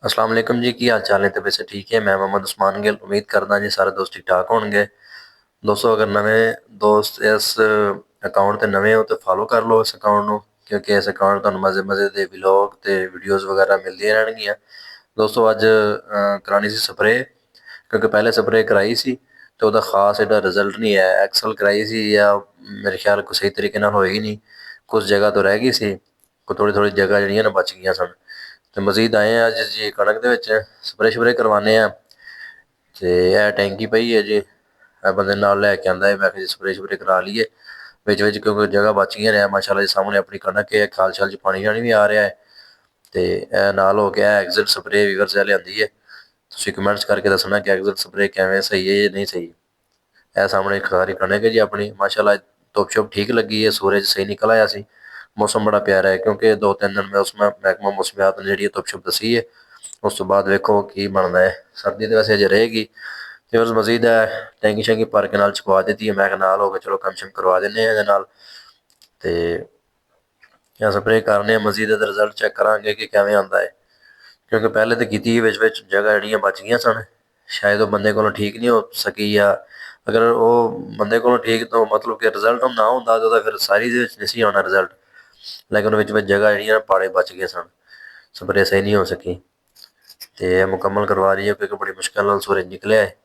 अस्सलाम वालेकुम जी, की हाल चाल है? तबीयत से ठीक है? मैं मोहम्मद उस्मान गिल उम्मीद करदा जी सारे दोस्त ठीक ठाक होणगे। दोस्तों अगर नਵੇਂ दोस्त इस अकाउंट ਤੇ ਨਵੇਂ ਹੋ ਤੇ ਫਾਲੋ ਕਰ ਲਓ ਇਸ ਅਕਾउंट ਨੂੰ ਕਿਉਂਕਿ ਇਸ ਅਕਾउंट ਤੁਹਾਨੂੰ ਮਜ਼ੇ ਦੇ ਵਲੌਗ ਤੇ ਵੀਡੀਓਜ਼ ਵਗੈਰਾ ਮਿਲਦੀਆਂ ਰਹਿਣਗੀਆਂ। ਦੋਸਤੋ ਅੱਜ ਕਰਾਣੀ ਸੀ ਸਪਰੇ ਕਿਉਂਕਿ ਪਹਿਲੇ ਸਪਰੇ ਕਰਾਈ ਸੀ ਤੇ ਉਹਦਾ ਖਾਸ ਇਹਦਾ ਰਿਜ਼ਲਟ ਨਹੀਂ ਆਇਆ। ਐਕਸਲ ਕਰਾਈ ਸੀ ਜਾਂ ਮੇਰੇ ਖਿਆਲ ਕੋਈ ਸਹੀ ਤਰੀਕੇ ਨਾਲ ਹੋਈ ਨਹੀਂ, ਕੁਝ ਜਗ੍ਹਾ ਤੋਂ ਰਹਿ ਗਈ ਸੀ, ਕੋਈ ਥੋੜੀ ਜਗ੍ਹਾ ਜਿਹੜੀਆਂ ਨਾ ਬਚ ਗਈਆਂ ਸਨ। ਤੇ ਮਜ਼ੀਦ ਆਏ ਆ ਅੱਜ ਜੀ ਕਣਕ ਦੇ ਵਿੱਚ ਸਪਰੇ ਕਰਵਾਉਂਦੇ ਆ ਤੇ ਇਹ ਟੈਂਕੀ ਪਈ ਹੈ ਜੀ, ਇਹ ਬੰਦੇ ਨਾਲ ਲੈ ਕੇ ਆਂਦਾ ਹੈ। ਮੈਂ ਕਿਹਾ ਸਪਰੇ ਕਰਾ ਲਈਏ ਵਿੱਚ ਕਿਉਂਕਿ ਜਗ੍ਹਾ ਬਚ ਗਈਆਂ ਨੇ। ਮਾਸ਼ਾਅੱਲਾ ਜੀ ਸਾਹਮਣੇ ਆਪਣੀ ਕਣਕ ਹੈ, ਖਾਲ ਛਾਲ 'ਚ ਪਾਣੀ ਵੀ ਆ ਰਿਹਾ ਹੈ ਤੇ ਇਹ ਨਾਲ ਹੋ ਗਿਆ ਐਗਜ਼ਿਟ ਸਪਰੇ ਵੀਵਰਸ ਲਿਆਂਦੀ ਹੈ। ਤੁਸੀਂ ਕਮੈਂਟਸ ਕਰਕੇ ਦੱਸਣਾ ਕਿ ਐਗਜ਼ਿਟ ਸਪਰੇ ਕਿਵੇਂ ਸਹੀ ਹੈ ਜਾਂ ਨਹੀਂ ਸਹੀ। ਇਹ ਸਾਹਮਣੇ ਸਾਰੀ ਕਣਕ ਹੈ ਜੀ ਆਪਣੀ, ਮਾਸ਼ਾਅੱਲਾ ਧੁੱਪ ਛੁੱਪ ਠੀਕ ਲੱਗੀ ਹੈ, ਸੂਰਜ ਸਹੀ ਨਿਕਲ ਆਇਆ ਸੀ, ਮੌਸਮ ਬੜਾ ਪਿਆਰਾ ਹੈ ਕਿਉਂਕਿ 2-3 ਦਿਨ ਮਹਿਕਮਾ ਮੌਸਮਿਆਤ ਨੇ ਜਿਹੜੀ ਧੁੱਪ ਛੁੱਪ ਦੱਸੀ ਹੈ। ਉਸ ਤੋਂ ਬਾਅਦ ਵੇਖੋ ਕੀ ਬਣਦਾ ਹੈ। ਸਰਦੀ ਤਾਂ ਵੈਸੇ ਅਜੇ ਰਹੇਗੀ ਤੇ ਉਸ ਮਜ਼ੀਦ ਹੈ ਟੈਂਕੀ ਸ਼ੈਂਕੀ ਭਰ ਕੇ ਨਾਲ ਚੁਕਵਾ ਦਿੱਤੀ ਹੈ। ਮੈਂ ਕਿਹਾ ਨਾਲ ਹੋ ਕੇ ਚਲੋ ਕੰਮ ਸ਼ਮ ਕਰਵਾ ਦਿੰਦੇ ਹਾਂ ਇਹਦੇ ਨਾਲ ਤੇ ਜਾਂ ਸਪਰੇ ਕਰਨੇ ਆ। ਮਜ਼ੀਦ ਦਾ ਰਿਜ਼ਲਟ ਚੈੱਕ ਕਰਾਂਗੇ ਕਿ ਕਿਵੇਂ ਆਉਂਦਾ ਹੈ ਕਿਉਂਕਿ ਪਹਿਲੇ ਤਾਂ ਕੀਤੀ ਵਿੱਚ ਜਗ੍ਹਾ ਜਿਹੜੀਆਂ ਬਚ ਗਈਆਂ ਸਨ, ਸ਼ਾਇਦ ਉਹ ਬੰਦੇ ਕੋਲੋਂ ਠੀਕ ਨਹੀਂ ਹੋ ਸਕੀ ਜਾਂ ਅਗਰ ਉਹ ਬੰਦੇ ਕੋਲੋਂ ਠੀਕ ਤਾਂ ਮਤਲਬ ਕਿ ਰਿਜ਼ਲਟ ਨਾ ਹੁੰਦਾ ਤਾਂ ਉਹਦਾ ਫਿਰ ਸਾਰੀ ਦੇ ਵਿੱਚ ਨਹੀਂ ਸੀ ਆਉਣਾ ਰਿਜ਼ਲਟ। ਲੇਕਿਨ ਵਿੱਚ ਜਗ੍ਹਾ ਜਿਹੜੀਆਂ ਪਾੜੇ ਬਚ ਗਏ ਸਨ, ਸਪਰੇ ਸਹੀ ਨਹੀਂ ਹੋ ਸਕੀ ਤੇ ਇਹ ਮੁਕੰਮਲ ਕਰਵਾ ਰਹੀ ਹੈ ਕਿਉਂਕਿ ਬੜੀ ਮੁਸ਼ਕਿਲ ਨਾਲ ਸੂਰਜ ਨਿਕਲਿਆ ਹੈ।